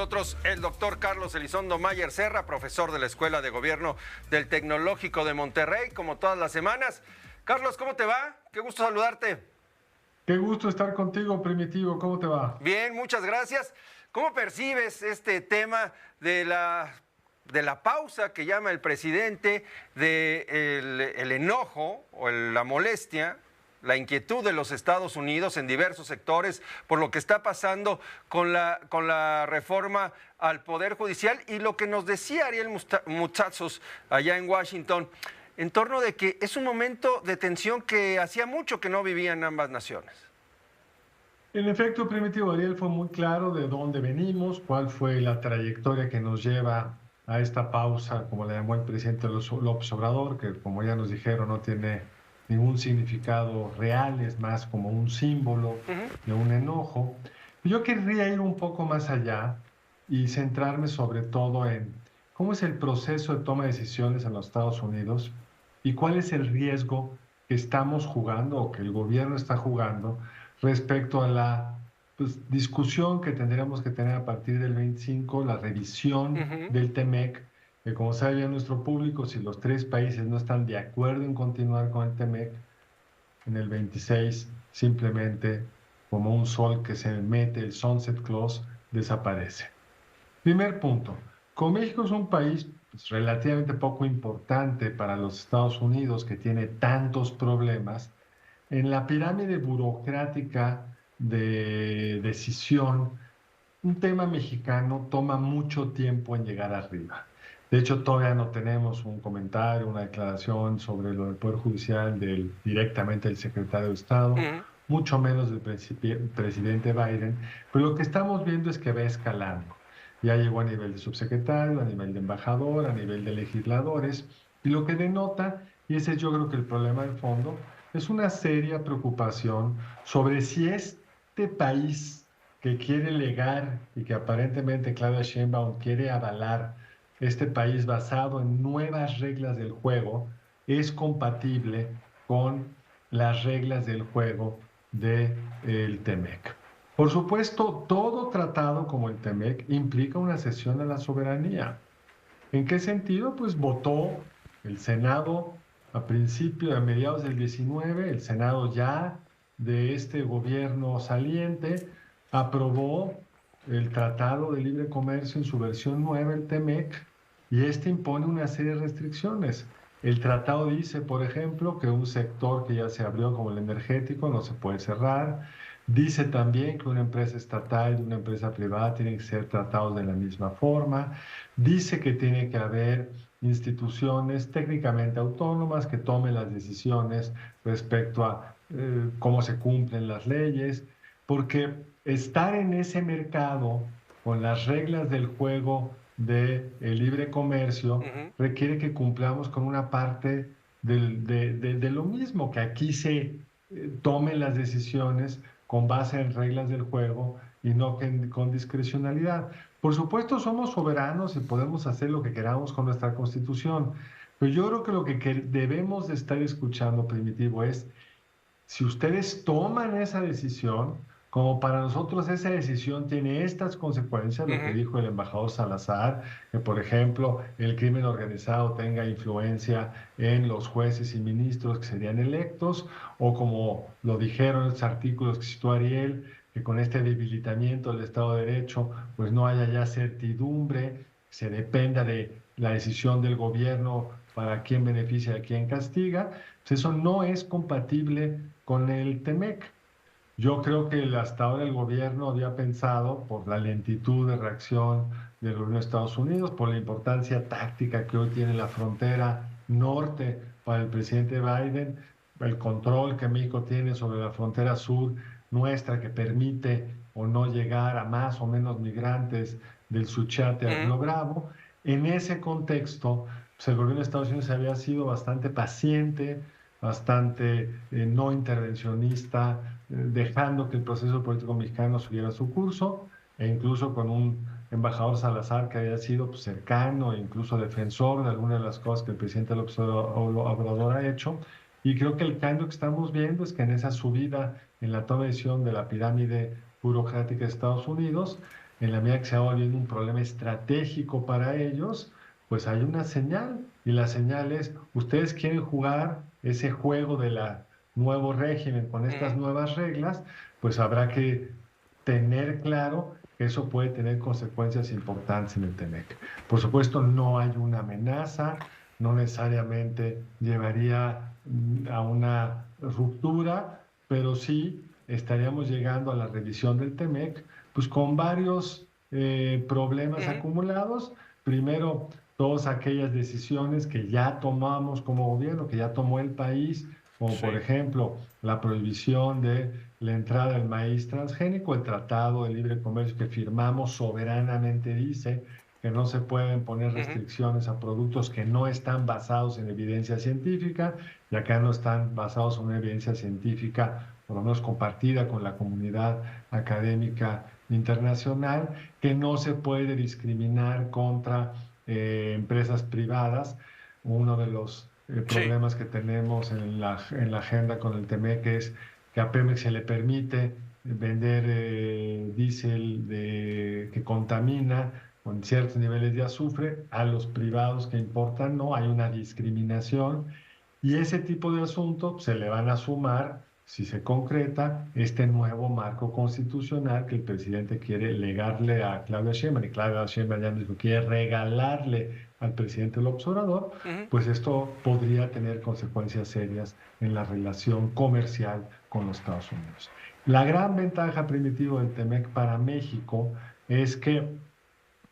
nosotros el doctor Carlos Elizondo Mayer Serra, profesor de la Escuela de Gobierno del Tecnológico de Monterrey, como todas las semanas. Carlos, ¿cómo te va? Qué gusto saludarte. Qué gusto estar contigo, Primitivo. ¿Cómo te va? Bien, muchas gracias. ¿Cómo percibes este tema de la pausa que llama el presidente, de el enojo o la molestia, la inquietud de los Estados Unidos en diversos sectores por lo que está pasando con la reforma al Poder Judicial y lo que nos decía Ariel Mutazos allá en Washington, en torno de que es un momento de tensión que hacía mucho que no vivían ambas naciones? En efecto, Primitivo, Ariel fue muy claro de dónde venimos, cuál fue la trayectoria que nos lleva a esta pausa, como le llamó el presidente López Obrador, que como ya nos dijeron no tiene ningún significado real, es más como un símbolo de un enojo. Yo querría ir un poco más allá y centrarme sobre todo en cómo es el proceso de toma de decisiones en los Estados Unidos y cuál es el riesgo que estamos jugando o que el gobierno está jugando respecto a la discusión que tendríamos que tener a partir del 25, la revisión del TEMEC, que como sabe ya nuestro público, si los tres países no están de acuerdo en continuar con el TEMEC, en el 26 simplemente como un sol que se mete, el Sunset Clause, desaparece. Primer punto, como México es un país relativamente poco importante para los Estados Unidos, que tiene tantos problemas, en la pirámide burocrática de decisión, un tema mexicano toma mucho tiempo en llegar arriba. De hecho, todavía no tenemos un comentario, una declaración sobre lo del Poder Judicial directamente del secretario de Estado, mucho menos del presidente Biden, pero lo que estamos viendo es que va escalando. Ya llegó a nivel de subsecretario, a nivel de embajador, a nivel de legisladores, y lo que denota, y ese es yo creo que el problema de fondo, es una seria preocupación sobre si este país que quiere legar y que aparentemente Claudia Sheinbaum quiere avalar, este país basado en nuevas reglas del juego, es compatible con las reglas del juego del TEMEC. Por supuesto, todo tratado como el TEMEC implica una cesión a la soberanía. ¿En qué sentido? Pues votó el Senado a mediados del 19, el Senado ya de este gobierno saliente aprobó el Tratado de Libre Comercio en su versión nueva, el TEMEC, y este impone una serie de restricciones. El tratado dice, por ejemplo, que un sector que ya se abrió como el energético no se puede cerrar. Dice también que una empresa estatal y una empresa privada tienen que ser tratados de la misma forma. Dice que tiene que haber instituciones técnicamente autónomas que tomen las decisiones respecto a cómo se cumplen las leyes, porque estar en ese mercado con las reglas del juego del libre comercio requiere que cumplamos con una parte de lo mismo, que aquí se tomen las decisiones con base en reglas del juego y no con discrecionalidad. Por supuesto, somos soberanos y podemos hacer lo que queramos con nuestra Constitución, pero yo creo que lo que debemos de estar escuchando, Primitivo, es si ustedes toman esa decisión, como para nosotros esa decisión tiene estas consecuencias, lo que dijo el embajador Salazar, que por ejemplo el crimen organizado tenga influencia en los jueces y ministros que serían electos, o como lo dijeron los artículos que citó Ariel, que con este debilitamiento del Estado de Derecho, pues no haya ya certidumbre, se dependa de la decisión del gobierno para quién beneficia y a quién castiga, pues eso no es compatible con el TEMEC. Yo creo que hasta ahora el gobierno había pensado, por la lentitud de reacción del gobierno de Estados Unidos, por la importancia táctica que hoy tiene la frontera norte para el presidente Biden, el control que México tiene sobre la frontera sur nuestra, que permite o no llegar a más o menos migrantes del Suchiate al Río Bravo. En ese contexto, pues el gobierno de Estados Unidos había sido bastante paciente, bastante no intervencionista, dejando que el proceso político mexicano siguiera su curso, e incluso con un embajador Salazar que había sido pues, cercano e incluso defensor de algunas de las cosas que el presidente López Obrador ha hecho. Y creo que el cambio que estamos viendo es que en esa subida en la toma de decisión de la pirámide burocrática de Estados Unidos, en la medida que se va volviendo un problema estratégico para ellos, pues hay una señal. Y la señal es, ustedes quieren jugar ese juego del nuevo régimen con estas nuevas reglas, pues habrá que tener claro que eso puede tener consecuencias importantes en el TEMEC. Por supuesto, no hay una amenaza, no necesariamente llevaría a una ruptura, pero sí estaríamos llegando a la revisión del TEMEC, pues con varios problemas acumulados. Primero, todas aquellas decisiones que ya tomamos como gobierno, que ya tomó el país, como por ejemplo la prohibición de la entrada del maíz transgénico, el Tratado de Libre Comercio que firmamos soberanamente dice que no se pueden poner restricciones a productos que no están basados en evidencia científica, y acá no están basados en una evidencia científica, por lo menos compartida con la comunidad académica internacional, que no se puede discriminar contra empresas privadas. Uno de los problemas que tenemos en la agenda con el TEMEC es que a Pemex se le permite vender diésel que contamina con ciertos niveles de azufre, a los privados que importan no, hay una discriminación, y ese tipo de asuntos se le van a sumar, si se concreta, este nuevo marco constitucional que el presidente quiere legarle a Claudia Sheinbaum, y Claudia Sheinbaum ya dijo que quiere regalarle al presidente López Obrador, pues esto podría tener consecuencias serias en la relación comercial con los Estados Unidos. La gran ventaja, Primitivo, del TEMEC para México es que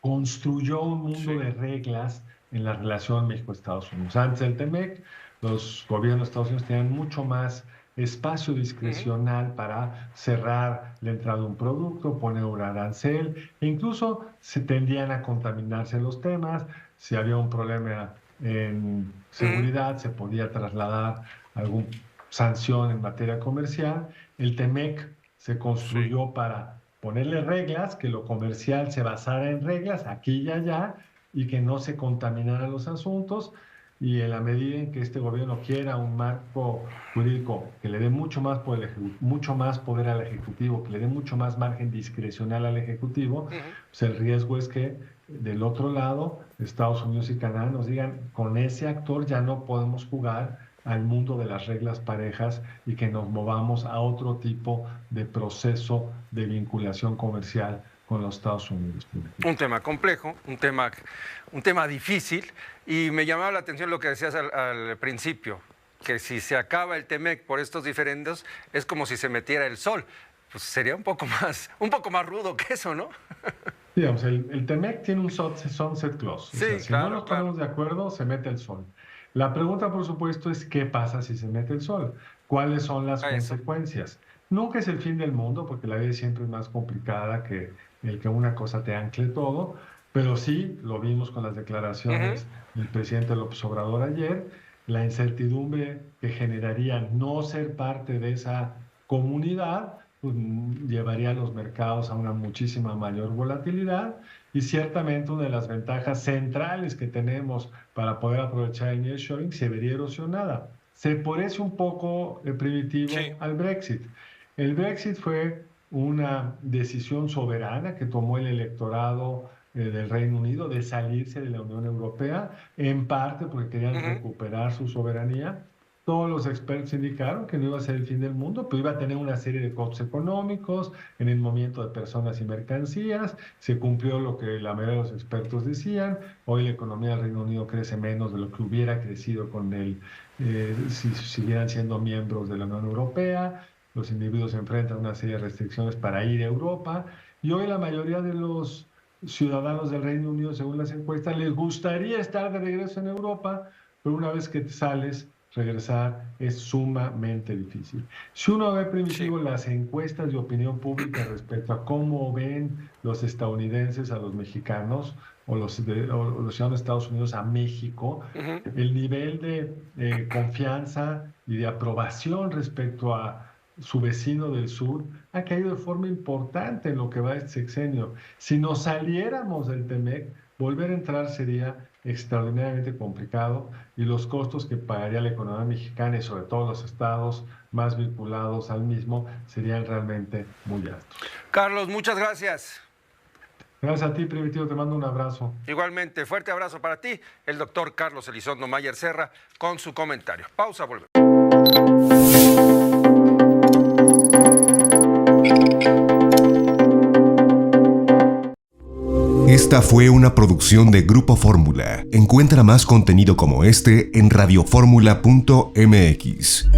construyó un mundo de reglas en la relación México-Estados Unidos. Antes del TEMEC, los gobiernos de Estados Unidos tenían mucho más espacio discrecional para cerrar la entrada de un producto, poner un arancel, e incluso se tendían a contaminarse los temas. Si había un problema en seguridad, se podía trasladar alguna sanción en materia comercial. El TEMEC se construyó para ponerle reglas, que lo comercial se basara en reglas aquí y allá, y que no se contaminaran los asuntos. Y en la medida en que este gobierno quiera un marco jurídico que le dé mucho más poder al Ejecutivo, que le dé mucho más margen discrecional al Ejecutivo, pues el riesgo es que del otro lado, Estados Unidos y Canadá nos digan, con ese actor ya no podemos jugar al mundo de las reglas parejas, y que nos movamos a otro tipo de proceso de vinculación comercial con los Estados Unidos. Un tema complejo, un tema difícil, y me llamaba la atención lo que decías al principio, que si se acaba el TEMEC por estos diferendos, es como si se metiera el sol. Pues sería un poco más rudo que eso, ¿no? Digamos, el TEMEC tiene un sunset clause. Sí, o sea, si claro, no nos ponemos de acuerdo, se mete el sol. La pregunta, por supuesto, es ¿qué pasa si se mete el sol? ¿Cuáles son las consecuencias? Nunca es el fin del mundo, porque la vida siempre es más complicada que el que una cosa te ancle todo, pero sí, lo vimos con las declaraciones del presidente López Obrador ayer, la incertidumbre que generaría no ser parte de esa comunidad, pues, llevaría a los mercados a una muchísima mayor volatilidad, y ciertamente una de las ventajas centrales que tenemos para poder aprovechar el nearshoring se vería erosionada. Se parece un poco Primitivo al Brexit. El Brexit fue una decisión soberana que tomó el electorado del Reino Unido de salirse de la Unión Europea, en parte porque querían recuperar su soberanía. Todos los expertos indicaron que no iba a ser el fin del mundo, pero iba a tener una serie de costos económicos en el movimiento de personas y mercancías. Se cumplió lo que la mayoría de los expertos decían. Hoy la economía del Reino Unido crece menos de lo que hubiera crecido con si siguieran siendo miembros de la Unión Europea. Los individuos se enfrentan a una serie de restricciones para ir a Europa. Y hoy la mayoría de los ciudadanos del Reino Unido, según las encuestas, les gustaría estar de regreso en Europa, pero una vez que te sales, regresar es sumamente difícil. Si uno ve, Primitivo, las encuestas de opinión pública respecto a cómo ven los estadounidenses a los mexicanos, o los ciudadanos de Estados Unidos a México, el nivel de confianza y de aprobación respecto a su vecino del sur ha caído de forma importante en lo que va este sexenio. Si nos saliéramos del TEMEC, volver a entrar sería extraordinariamente complicado, y los costos que pagaría la economía mexicana, y sobre todo los estados más vinculados al mismo, serían realmente muy altos. Carlos, muchas gracias. Gracias a ti, Primitivo, te mando un abrazo. Igualmente, fuerte abrazo para ti, el doctor Carlos Elizondo Mayer Serra, con su comentario. Pausa, volvemos. Esta fue una producción de Grupo Fórmula. Encuentra más contenido como este en radioformula.mx.